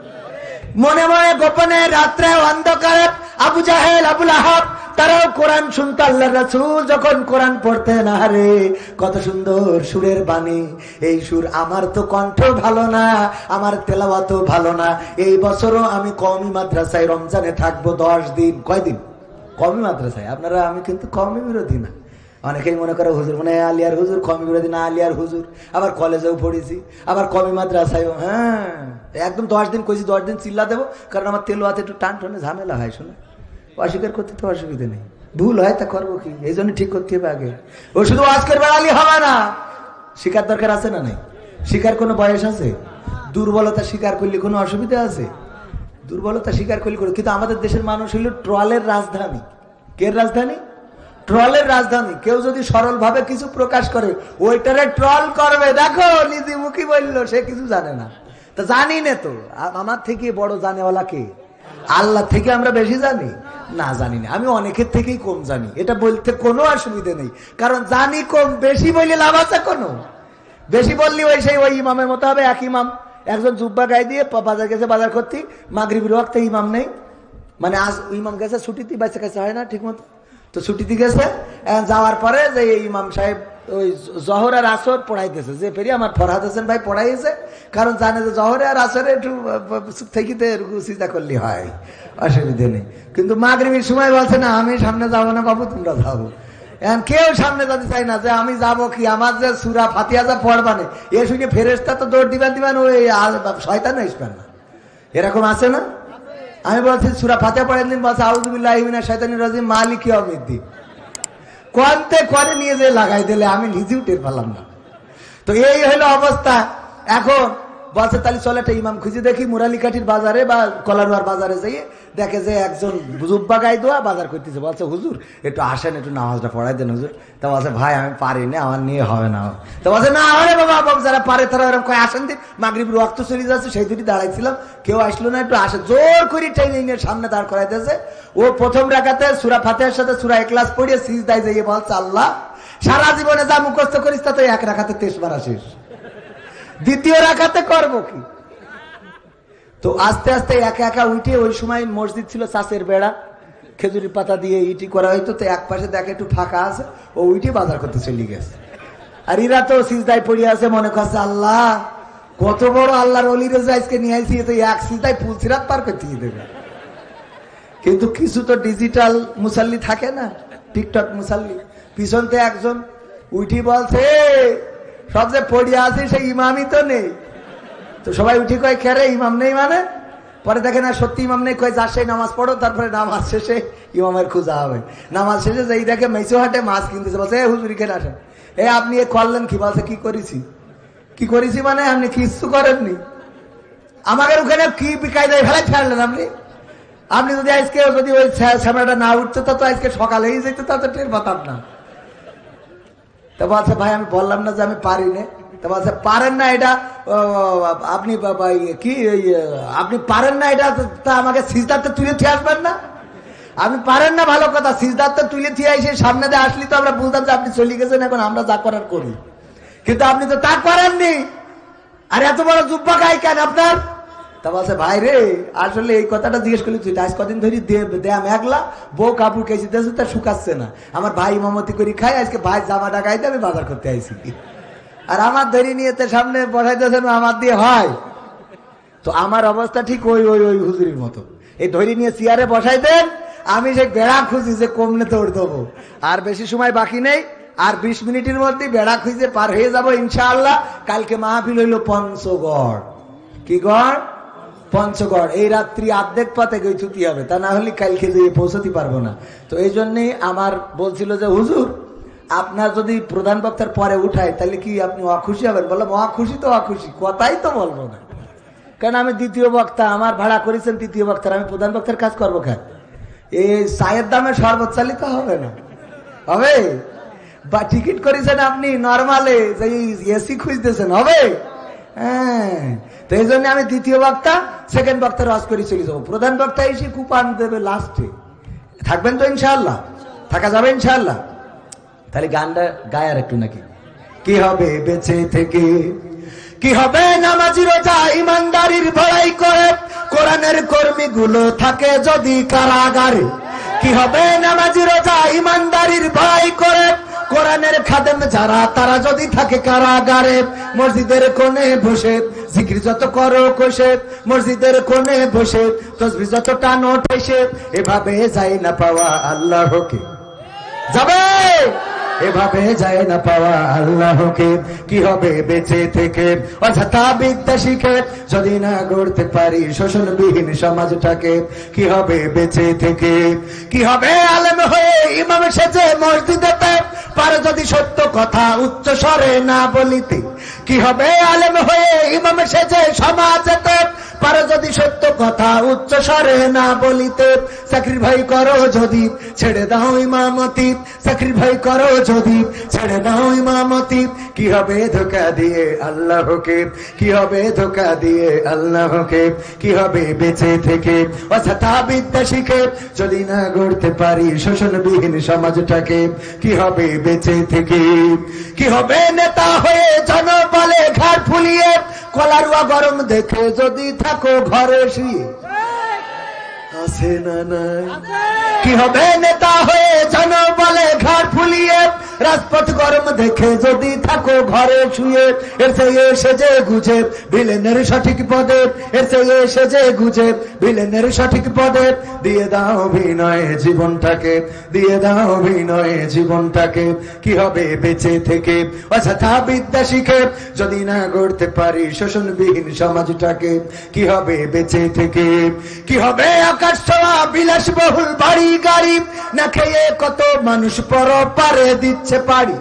মনে মনে গোপনে রাত্রে অন্ধকারে আবু জাহেল আবুল আহাব তারাও কোরআন শুনতো, আল্লাহ রাসূল যখন কোরআন পড়তেন, আরে কত সুন্দর সুরের বাণী, এই সুর আমার তো কণ্ঠ ভালো না, আমার তেলাওয়াতও ভালো না, এই বছরও আমি কওমি মাদ্রাসায় রমজানে থাকবো 10 দিন। কয়দিন? কওমি মাদ্রাসায়। আপনারা, আমি কিন্তু কওমি বিরোধী না, অনেকেই মনে করে হুজুর মানে আলিয়ার হুজুর, কওমি বিরোধী না, আলিয়ার হুজুর, আবার কলেজেও পড়েছি, আবার কওমি মাদ্রাসায়ও। হ্যাঁ একদম 10 দিন কইছি, 10 দিন চিল্লা দেবো, কারণ আমার তেলাওয়াতে একটু টান টানে ঝামেলা হয়, শোনা অস্বীকার করতে তো অসুবিধা নেই, ভুল হয় তা করবো কি, এই জন্য ঠিক করতে হবে আগে। ও শুধু ওয়াজ করে বেড়ালি হবে না, শিকার দরকার আছে না নাই? শিকার কোনো বয়স আছে? দুর্বলতা স্বীকার করলে কোনো অসুবিধা আছে? দুর্বলতা স্বীকার করলে, কিন্তু আমাদের দেশের মানুষ হইল ট্রলের রাজধানী। কে রাজধানী? ট্রলের রাজধানী। কেউ যদি সরল ভাবে কিছু প্রকাশ করে ওইটারে ট্রল করবে। দেখো নিজে মুখী বললো, সে কিছু জানে না। তা জানি না তো, আমার থেকে বড় জানেওয়ালা কে? আল্লাহ থেকে আমরা বেশি জানি না? জানি না। আমি অনেকের থেকেই কম জানি, এটা বলতে কোনো অসুবিধা নেই, কারণ জানি কম। বেশি বললে লাভ আছে কোনো? বেশি বললি ওই সেই ওই ইমামের মতো হবে। এক ইমাম একজন জুব্বা গায়ে দিয়ে বাজার গেছে, বাজার করতে মাগরিবের ওয়াক্তে ইমাম নেই, মানে আজ ইমাম গেছে ছুটিতে, বাচ্চা কাছে হয় না ঠিক মতো, তো ছুটিতে গেছে। যাওয়ার পরে যে ইমাম সাহেব ওই জহর আর আসর পড়াইতেছে, যে ফেরি আমার ফরহাদ হোসেন ভাই পড়াইছে, কারণ জানে যে জহরে আর আসরে একটু থেকিতে চিন্তা করলে হয়, অসুবিধা নেই। কিন্তু মাগরিবের সময় বলছে না আমি সামনে যাবো না বাবু, তোমরা যাবো। এখন কেউ সামনে যেতে চাই না, যে আমি যাবো কি, আমার যে সূরা ফাতিহা যা পড়বানে এ শুনে ফেরেশতা তো দৌড় দিবেন, ওই শয়তান আসবেন না, এরকম আছে না? আমি বলছি সূরা ফাতিহা পড়েন দিন, বলছে আউযু বিল্লাহি মিনাশ শাইতানির রাজিম মালিকি ইয়াউমিদ্দিন, কোনতে করে নিয়ে যে লাগাই দিলে আমি নিজেও টের পেলাম না। তো এই হলো অবস্থা। এখন বলছে তাহলে চলে একটা ইমাম খুঁজে দেখি মুরালিকাঠির বাজারে বা কলারুয়ার বাজারে যাইয়ে দেখে যে একজন জুব্বা গায়ে দোয়া বাজার করতেছে। বলছে হুজুর একটু আসেন, একটু নামাজটা পড়াই দেন হুজুর। তা বলছে ভাই আমি পারি না, আমার নিয়ে হবে না। তো বলছে না আরে বাবা, যারা পারে তারা এরকম কয় আসেন দিন, মাগরিবের ওয়াক্ত চলে যাচ্ছে, সেই দুটি দাঁড়াইছিলাম, কেউ আসলো না, একটু আসে। জোর করে ট্রেনিং সামনে দাঁড় করাইতেছে। ও প্রথম রাকাতে সূরা ফাতিহার সাথে সূরা ইখলাস পড়িয়ে সিজদায় যাইয়ে বলছে আল্লাহ সারা জীবনে যা মুখস্থ করিস তা তো এক রাকাতে 23 বার শেষ, দ্বিতীয় রাকাতে করবো কি? তো আস্তে আস্তে একা একা উঠে, ওই সময় মসজিদ ছিল চাষের বেড়া, খেজুরি পাতা দিয়ে ইটি করা হইতো, তো এক পাশে দেখে একটু ফাঁকা আছে, ও উঠে বাজার করতে চলে গেছে। আর এরা তো সিজদায় পড়ে আছে, মনে করছে আল্লাহ কত বড় আল্লাহর ওলিরে যে আজকে নিয়ে আসি, তো এক সিজদায় পুলসিরাত পার করতে দেবে। কিন্তু কিছু তো ডিজিটাল মুসাল্লি থাকে না, টিকটক মুসাল্লি। পিছনতে একজন উঠি বলছে সব যে পড়িয়া আছে সেই ইমামই তো নেই। তো সবাই উঠি কয় খেরে ইমাম নেই মানে? পরে দেখে না সত্যি ইমাম নেই, কয় যা সেই নামাজ পড়ো, তারপরে নামাজ শেষে ইমামের খোঁজা হবে। নামাজ শেষে যেই দেখে মেসো হাটে মাছ কিনতেছে, বলছে হুজুরি খেলে আসেন, আপনি এ করলেন কি? বলছে কি করেছি? কি করেছি মানে আপনি কিছু করেননি, আমাদের ওখানে কি বিকায় দেয় ফেলাই ফেললেন আপনি। আপনি যদি আজকে যদি ওই শ্যামলাটা না উঠতো তো আজকে সকালেই যেত, তা তো টের পাতাম না। তা বলছে ভাই আমি বললাম না যে আমি পারি না। তা বলছে পারেন না এটা আপনি কি আপনি পারেন না এটা, তা আমাকে সিজদাতে তুলে থিয়ে আসবেন না? আপনি পারেন না ভালো কথা, সিজদাতে তুলে থিয়ে এসে সামনে দিয়ে আসলি তো আমরা বুঝতাম যে আপনি চলে গেছেন, এখন আমরা যা করার করি, কিন্তু আপনি তো তা করেননি। আর এত বড় জুব্বা গায়ে কেন আপনার? তা বলছে ভাই রে আসলে এই কথাটা জিজ্ঞেস করলি তুই, আজ কদিন ধরে দেয়া মেঘলা, বউ কাপড় কেজি দিয়েছে, তা শুকাচ্ছে না। আমার ভাই ইমামতি করে খাই, আজকে ভাই জামাটা গাইতে আমি বাজার করতে আইছি, আর আমার ধরি নিয়ে সামনে বসাইতেছেন, আমার দিয়ে হয়। তো আমার অবস্থা ঠিক ওই ওই ওই হুজুরির মতো, এই ধরি নিয়ে চেয়ারে বসাই দেন, আমি সেই বেড়া খুঁজি যে কমনে তোড় দেবো। আর বেশি সময় বাকি নেই, আর 20 মিনিটের মধ্যে বেড়া খুঁজে পার হয়ে যাবো ইনশাআল্লাহ। কালকে মাহফিল হইল পঞ্চগড়। কি গড়? পঞ্চগড়। এই রাত্রি অর্ধেক পথে গই ছুটি হবে, তা না হলে কালকে যেয়ে পৌঁছতে পারবো না। তো এই জন্যই আমার বলছিল যে হুজুর আপনার যদি প্রধান বক্তার পরে উঠায় তাহলে কি আপনি অখুশি হবেন? বললাম অখুশি তো অখুশি, কথাই তো বলবো না, কারণ আমি দ্বিতীয় বক্তা, আমার ভাড়া করেছেন তৃতীয় বক্তার, আমি প্রধান বক্তার কাজ করবো কেন? এই চায়ের দামে শরবত চালিত হবে না, হবে? বা টিকিট করেছেন আপনি নর্মালে, যে এসি খুঁজতেছেন, হবে? হ্যাঁ, তো এই জন্য আমি দ্বিতীয় বক্তা, সেকেন্ড বক্তার রস করে চলে যাবো। প্রধান বক্তা এসে কুপান দেবে লাস্টে। থাকবেন তো ইনশাআল্লাহ? থাকা যাবে ইনশাআল্লাহ? তাহলে গানটা গায় আর একটু নাকি? কি হবে বেঁচে থেকে, কি হবে নামাজি রোজা ইমানদারির ভয় করে, কোরআনের কর্মী গুলো থাকে যদি কারাগারে। কি হবে নামাজি রোজা ইমানদারির ভয় করে, কোরআনের খাদেম যারা তারা যদি থাকে কারাগারে। মসজিদের কোণে বসে জিকির যত করো কষে, মসজিদের কোণে বসে তসবিহ যত টানো ঠেসে, এভাবে যায় না পাওয়া আল্লাহকে। যাবে এভাবে যায় না পাওয়া আল্লাহকে। কি হবে বেঁচে থেকে অযথা বিদ্যা শিখে, যদি না গড়তে পারি শোষণবিহীন সমাজটাকে। কি হবে বেঁচে থেকে, কি হবে আলেম হয়ে ইমাম সেজে মসজিদেতে, পারে যদি সত্য কথা উচ্চ স্বরে না বলিতে, কি হবে আলেম হয়ে ইমাম সেজে সমাজেতে। পারো যদি সত্য কথা উচ্চ স্বরে না বলিতে, চাকরির ভয় করো যদি ছেড়ে দাও ইমামতি, চাকরির ভয় করো যদি ছেড়ে দাও ইমামতি। কি হবে ধোঁকা দিয়ে আল্লাহকে, কি হবে ধোঁকা দিয়ে আল্লাহকে, কি হবে বেঁচে থেকে অযথা বিদ্যা শিখে যদি না গড়তে পারি শোষণবিহীন সমাজটাকে। কি হবে বেঁচে থেকে, কি হবে নেতা হয়ে জনবলে ঘাড় ফুলিয়ে, কলারুয়া গরম দেখে যদি থাকো ঘরে শুয়ে। আছে না নাই? কি হবে নেতা হয়ে জনবলে ঘাড় ফুলিয়ে, রাজপথ গরম দেখে যদি থাকো ঘরে শুয়ে। এর চেয়ে সেজে গুজে ভিলেনের সঠিক পদে, এর চেয়ে সেজে গুজে ভিলেনের সঠিক পদে। দিয়ে দাও অভিনয়ে জীবনটাকে, দিয়ে দাও অভিনয়ে জীবনটাকে। কি হবে বেঁচে থেকে অযথা বিদ্যা শিখে যদি না গড়তে পারি শোষণবিহীন সমাজটাকে। কি হবে বেঁচে থেকে, কি হবে আকাশ ছোঁয়া বিলাসবহুল বাড়ি গাড়ি, না খেয়ে কত মানুষ পর পারে দিচ্ছে পাড়ি।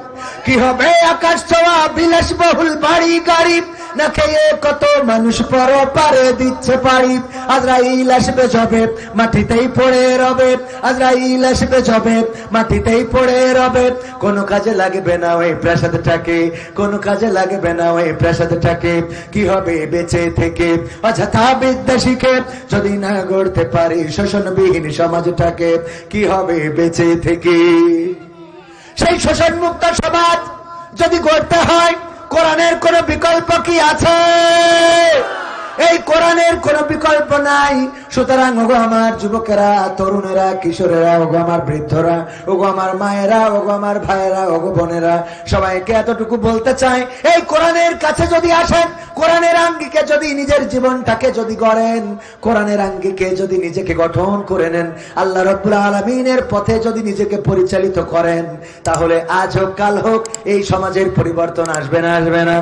কি হবে আকাশ ছোঁয়া বিলাসবহুল বাড়ি গাড়ি, না খেয়ে কত মানুষ পর পারে দিচ্ছে পাড়ি। আজরাইল আসবে যবে মাটিতেই পড়ে রবে, আজরাইল আসবে যবে মাটিতেই পড়ে রবে। কোনো কাজে লাগবে না ওই প্রাসাদটাকে, কোনো কাজে লাগবে না ওই প্রাসাদটাকে। কি হবে বেঁচে থেকে অযথা বিদ্যা শিখে যদি না গড়তে পারি শোষণবিহীন সমাজটাকে। কি হবে বেঁচে থেকে, সেই শোষণ মুক্ত সমাজ যদি গড়তে হয় কোরআনের কোন বিকল্প কি আছে? এই কোরআনের কোন বিকল্প নাই। সুতরাং ওগো আমার যুবকেরা, তরুণেরা, কিশোরেরা, ওগো আমার বৃদ্ধরা, ওগো আমার মায়েরা, ওগো আমার ভাইয়েরা, ওগো বোনেরা, সবাইকে এতটুকু বলতে চাই, এই কোরআনের কাছে যদি আসেন, কোরআনের আঙ্গিকে যদি নিজের জীবনটাকে যদি গড়েন, কোরআনের আঙ্গিকে যদি নিজেকে গঠন করে নেন, আল্লাহ রাব্বুল আলামিনের পথে যদি নিজেকে পরিচালিত করেন, তাহলে আজ হোক কাল হোক এই সমাজের পরিবর্তন আসবে না? আসবে না?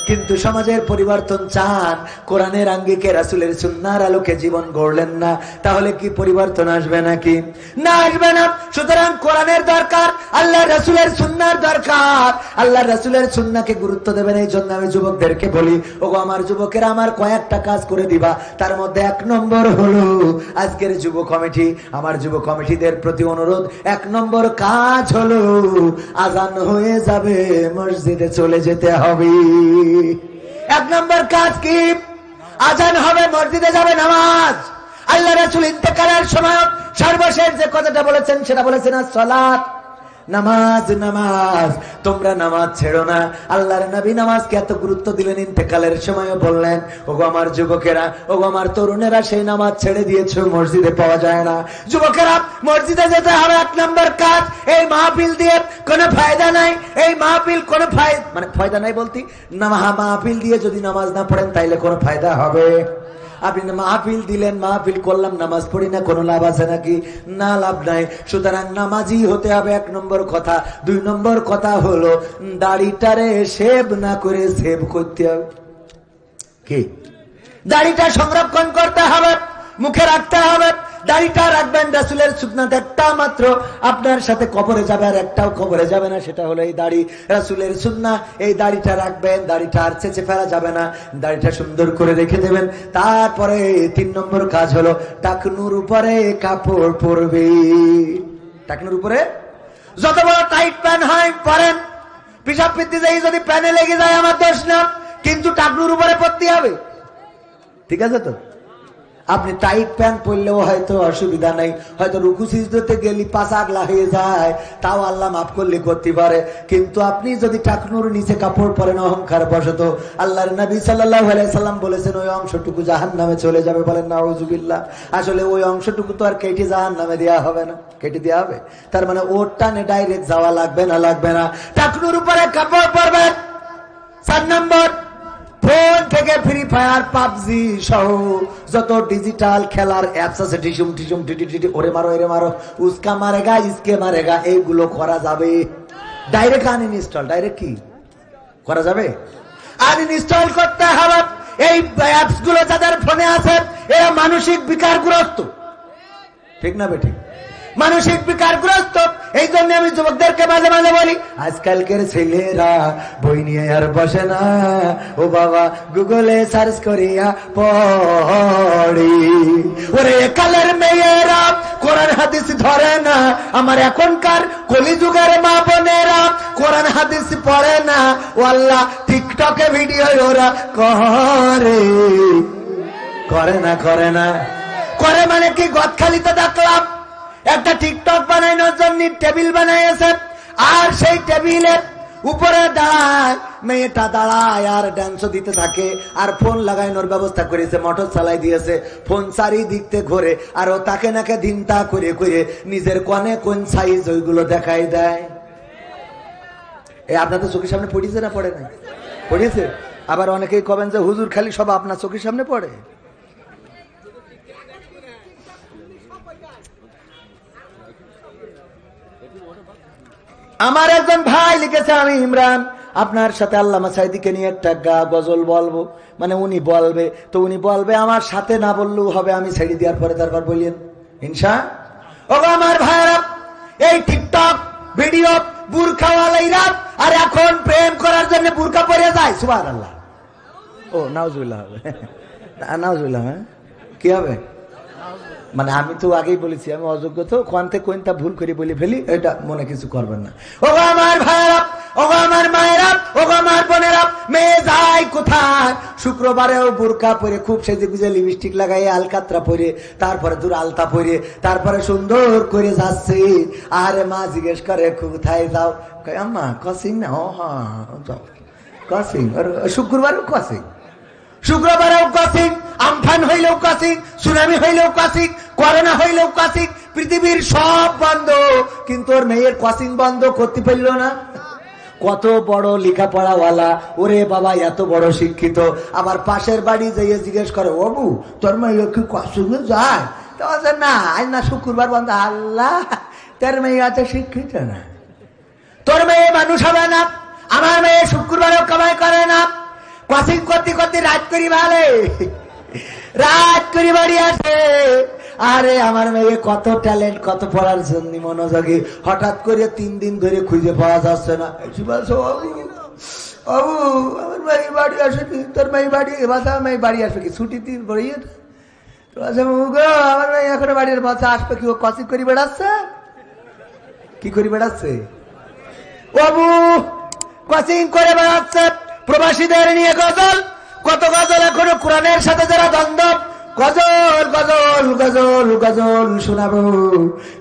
কিন্তু সমাজের পরিবর্তন চান, কোরআনের আঙ্গিকে রাসূলের সুন্নাহর আলোকে জীবন গড়লেন না, তাহলে কি পরিবর্তন আসবে নাকি? না, আসবে না। সুতরাং কোরআনের দরকার, আল্লাহর রাসূলের সুন্নাহর দরকার। আল্লাহর রাসূলের সুন্নাহকে গুরুত্ব দেবেন। এই জন্য আমি যুবকদেরকে বলি, ওগো আমার যুবকেরা, আমার কয়েকটা কাজ করে দিবা। তার মধ্যে 1 নম্বর হলো আজকের যুব কমিটি, আমার যুব কমিটিদের প্রতি অনুরোধ, 1 নম্বর কাজ হলো আজান হয়ে যাবে মসজিদে চলে যেতে হবে। 1 নম্বর কাজ কি? আজান হবে, মসজিদে যাবে, নামাজ। আল্লাহ রাসূল ইন্তেকালের সময় সর্বশেষ যে কথাটা বলেছেন সেটা বলেছেন সালাত, নামাজ। নামাজ, তোমরা নামাজ ছেড়ো না। আল্লাহর নবী নামাজকে এত গুরুত্ব দিলেন, ইন্তেকালের সময় বললেন, ওগো আমার যুবকেরা, ওগো আমার তরুণেরা, সেই নামাজ ছেড়ে দিয়েছো, মসজিদে পাওয়া যায় না। যুবকেরা, মসজিদে যেতে হবে। 1 নম্বর কাজ। এই মাহফিল দিয়ে কোনো ফায়দা নাই। এই মাহফিল কোনো ফায়দা নাই বলতে, মাহফিল দিয়ে যদি নামাজ না পড়েন তাইলে কোনো ফায়দা হবে? আপনি মাহফিল দিলেন, মাহফিল করলাম, নামাজ পড়ি না, কোনো লাভ আছে নাকি? না, লাভ নাই। সুতরাং নামাজি হতে হবে, 1 নম্বর কথা। 2 নম্বর কথা হলো দাড়িটারে শেভ না করে সেভ করতে হবে। কি? দাড়িটা সংরক্ষণ করতে হবে, মুখে রাখতে হবে। দাড়িটা রাখবেন রাসূলের সুন্নাত একটা মাত্র, আপনার সাথে কবরে যাবে, আর একটাও কবরে যাবে না, সেটা হলো এই দাড়ি। রাসূলের সুন্নাহ, এই দাড়িটা রাখবেন, দাড়িটা আর চেঁচে ফেলা যাবে না, দাড়িটা সুন্দর করে রেখে দেবেন। তারপরে 3 নম্বর কাজ হলো টাকনুর উপরে কাপড় পরবে। টাকনুর উপরে যত বড় টাইট প্যান্ট হয় পরেন, পিসাব পিত্তি যাই যদি প্যানে লেগে যায় আমার দোষ না, কিন্তু টাকনুর উপরে পরতে হবে। ঠিক আছে তো? আপনি টাইট প্যান্ট পরলেও হয়তো অসুবিধা নাই, হয়তো রুকু সিজদাতে গেলি পাঁচ আগলা হয়ে যায়, তাও আল্লাহ মাফ করলে করতে পারে। কিন্তু আপনি যদি টাকনুর নিচে কাপড় পরেন অহংকার বশত, আল্লাহর নবী সাল্লাল্লাহু আলাইহি সাল্লাম বলেছেন ওই অংশটুকু জাহান্নামে চলে যাবে। বলেন নাউযুবিল্লাহ। আসলে ওই অংশটুকু তো আর কেটে জাহান্নামে দেওয়া হবে না, কেটে দেওয়া হবে। তার মানে ওর টানে ডাইরেক্ট যাওয়া লাগবে না, লাগবে না। টাকনুর উপরে কাপড় পরবেন। 4 নম্বর, ফোন থেকে ফ্রি ফায়ার, পাবজি সহ যত ডিজিটাল খেলার অ্যাপস আছে, টিসুম টিসুম টিটি, ওরে মারো এরে মারো, উস্কা মারেগা ইসকে মারেগা, এইগুলো করা যাবে ডাইরেক্ট আনইনস্টল। ডাইরেক্ট কি করা যাবে? আনইনস্টল করতে হবে। এই অ্যাপস গুলো যাদের ফোনে আছে এরা মানসিক বিকারগ্রস্ত। ঠিক না বেঠিক? মানসিক বিকারগ্রস্ত। এই যে জন্য আমি যুবকদেরকে মাঝে মাঝে বলি, আজকালকের ছেলেরা বই নিয়ে আর বসে না, ও বাবা গুগলে সার্চ করিয়া পড়ি। ওরে কালের মেয়েরা কোরআন হাদিস ধরে না, আমার এখনকার কলিযুগের মা বোনেরা কোরআন হাদিস পড়ে না, ও আল্লাহ টিকটকে ভিডিও ওরা করে না করে মানে কি? গদখালিতে দেখলাম একটা টিকটক বানানোর জন্য টেবিল বানাইছে, আর সেই টেবিলের উপরে দাঁড়ায় মেয়েটা, দাঁড়ায় আর ডান্সও দিতে থাকে, আর ফোন লাগানোর ব্যবস্থা করেছে, মোটর চালাই দিয়েছে, ফোন চারিদিক থেকে ঘোরে, আর ও তাকে নাকে দিনতা করে করে নিজের কোনে কোন সাইজ ওইগুলো দেখাই দেয়। আপনাদের চোখের সামনে পড়িয়েছে না পড়ে না? পড়িয়েছে। আবার অনেকেই কবেন যে হুজুর খালি সব আপনার চোখের সামনে পড়ে। আমার একজন ভাই লিখেছে, আমি ইমরান আপনার সাথে আল্লামা সাইদিকে নিয়ে একটা গজল বলবো, মানে উনি বলবে, তো উনি বলবে আমার সাথে না বললেও হবে, আমি ছেড়ে দেওয়ার পরে তারপর বললেন ইনশা। ও আমার ভাইরা, এই টিকটক ভিডিও বুরখাওয়ালাইরা আর এখন প্রেম করার জন্য বুরকা পরে যায়, সুবহানাল্লাহ। ও নাউজুবিল্লাহ হবে, নাউজুবিল্লাহ। হ্যাঁ কি হবে? মানে আমি তো আগেই বলেছি আমি অযোগ্য, তো কোনটা কোনটা ভুল করে বলে ফেলি, এটা মনে কিছু করবেন না। ও আমার ভাইরা, ও আমার মায়েরা, ও আমার বোনেরা, মেয়ে যায় কোথায়? শুক্রবারেও বোরকা পরে খুব সেজে গুজে লিপস্টিক লাগাই আলকাতরা পরে, তারপরে দূর আলতা পরে, তারপরে সুন্দর করে যাচ্ছে। আরে মা জিজ্ঞেস করে কোথায় যাও? আম্মা কসিং না। ও হ্যাঁ যাও কসিং। শুক্রবারও কসিং, শুক্রবারেও কসিং, আমফান হইলেও কসিং, সুনামি হইলেও কসিং, করোনা হইলেও কসিং, পৃথিবীর সব বন্ধ, কিন্তু ওর মেয়ের কসিং বন্ধ করতে পারল না। কত বড় লেখাপড়াওয়ালা, ওরে বাবা এত বড় শিক্ষিত, আবার পাশের বাড়ি যাইয়ে জিজ্ঞেস করে, বাবু তোর মেয়ে কি কসিং যায়? তো না আজ না শুক্রবার বন্ধ। আল্লাহ, তোর মেয়ে আছে শিক্ষিত না, তোর মেয়ে মানুষ হবে না। আমার মেয়ে শুক্রবারও কামাই করে না, কসিং করতে করতে রাত করি ভালে, রাত করি বাড়ি আসে। আরে আমার মেয়ে কত ট্যালেন্ট, কত পড়ার জন্য মনোযোগী, হঠাৎ করে 3 দিন ধরে খুঁজে পাওয়া যাচ্ছে না। বাবু আমার মেয়ে বাড়ি আসে কি? তোর মেয়ে বাড়ি বাসা, মেয়ে বাড়ি আসবে কি? ছুটি দিন পড়িয়ে তো আমার মেয়ে এখনো বাড়ির বাসা আসবে কি? ও কসিং করি বেড়াচ্ছে, কি করি বেড়াচ্ছে? বাবু কসিং করে বেড়াচ্ছে। প্রবাসীদের নিয়ে গজল, কত গজল এখনো কোরআনের সাথে যারা দ্বন্দ্ব, গজল গজল গজল গজল শোনাবো।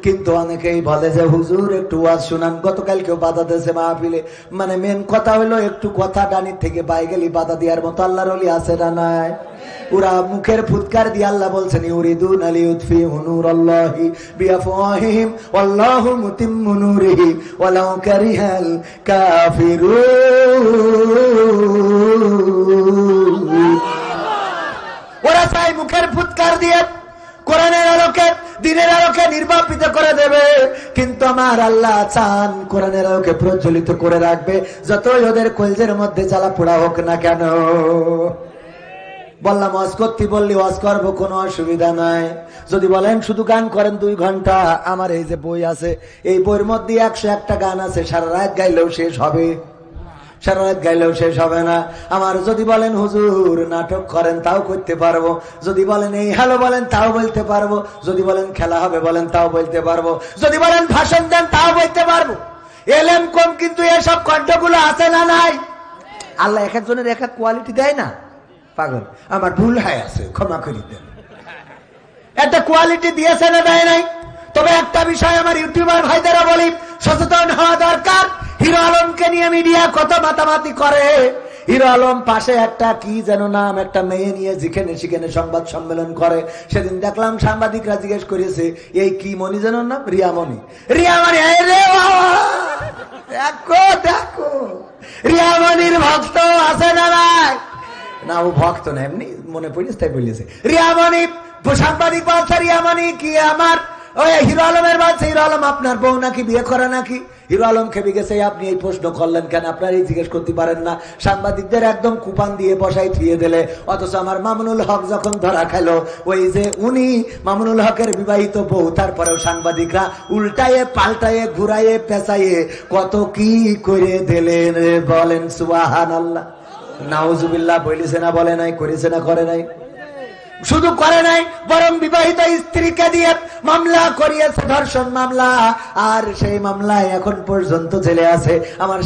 কিন্তু অনেকেই বলে যে হুজুর একটু ওয়াজ শোনান। গতকাল কেউ বাধা দিয়েছে মাহফিলে, মানে মেন কথা হলো একটু কথা ডানির থেকে বাই গেলি বাধা দেওয়ার মতো আল্লাহর ওলি আছে না নাই? ওরা মুখের ফুৎকার দিয়ে আল্লাহ বলছেন ইউরিদুনা লিইউতফিউ নূরাল্লাহি বিআফওয়াহিহিম ওয়াল্লাহু মুতিম্মু নূরিহি ওয়ালাউ কারিহাল কাফিরুন। ওরা চাই মুখের ফুৎকার দিয়ে কোরআনের আলোকে, দিনের আলোকে নির্বাপিত করে দেবে, কিন্তু আমার আল্লাহ চান কোরআনের আলোকে প্রজ্বলিত করে রাখবে, যতই ওদের কলজের মধ্যে জ্বালা পোড়া হোক না কেন। বললাম ওয়াজ করতে, বললি ওয়াজ করবো, কোনো অসুবিধা নাই। যদি বলেন শুধু গান করেন 2 ঘন্টা, আমার এই যে বই আছে, এই বইয়ের মধ্যে 101টা গান আছে, সারা রাত গাইলেও শেষ হবে, সারা রাত গাইলেও শেষ হবে না আমার। যদি বলেন হুজুর নাটক করেন, তাও করতে পারবো। যদি বলেন এই হ্যালো বলেন, তাও বলতে পারবো। যদি বলেন খেলা হবে বলেন, তাও বলতে পারবো। যদি বলেন ভাষণ দেন, তাও বলতে পারবো। এলেম কম, কিন্তু এসব কণ্ঠগুলো আছে না নাই? আল্লাহ এক একজনের এক এক কোয়ালিটি দেয় না? পাগল, আমার ভুল হয় আছে, ক্ষমা করে দেন। একটা কোয়ালিটি দিয়েছে না দেয় নাই? তবে একটা বিষয় আমার ইউটিউবার ভাইদেরা বলি, সচেতন হওয়া দরকার। হিরো আলমকে নিয়ে মিডিয়া কত মাতামাতি করে। হিরো আলম পাশে একটা কি যেন নাম, একটা মেয়ে নিয়ে যেখানে সেখানে সংবাদ সম্মেলন করে। সেদিন দেখলাম সাংবাদিকরা জিজ্ঞেস করেছে এই কি মনি যেন নাম, রিয়ামণি। রিয়ামণি দেখো দেখো, রিয়ামণির ভক্ত আছে না নাই? না ও ভক্ত না, এমনি মনে পড়েছে তাই বলেছে। রিয়ামণি সাংবাদিক বলছে রিয়ামণি কি আমার ওই হিরো আলমের বলছে হিরো আলম আপনার বউ নাকি বিয়ে করা নাকি? হিরো আলম খেপে গেছে, আপনি এই প্রশ্ন করলেন কেন? আপনার এই জিজ্ঞেস করতে পারেন না? সাংবাদিকদের একদম কুপান দিয়ে বসাই থুয়ে দিলে। অথচ আমার মামুনুল হক যখন ধরা খেলো, ওই যে উনি মামুনুল হকের বিবাহিত বউ, তারপরেও সাংবাদিকরা উল্টায়ে পাল্টায়ে ঘুরাইয়ে পেঁচাইয়ে কত কি করে দিলেন। বলেন সুবহানাল্লাহ। নাউজুবিল্লাহ বলিছে না বলে নাই? করেছে না করে নাই? শুধু করে নাই, বরং বিবাহিত স্ত্রীকে দিয়ে মামলা করিয়েছে, ধর্ষণ মামলা। আর সেই মামলায় এখন পর্যন্ত জেলে আছে। আমার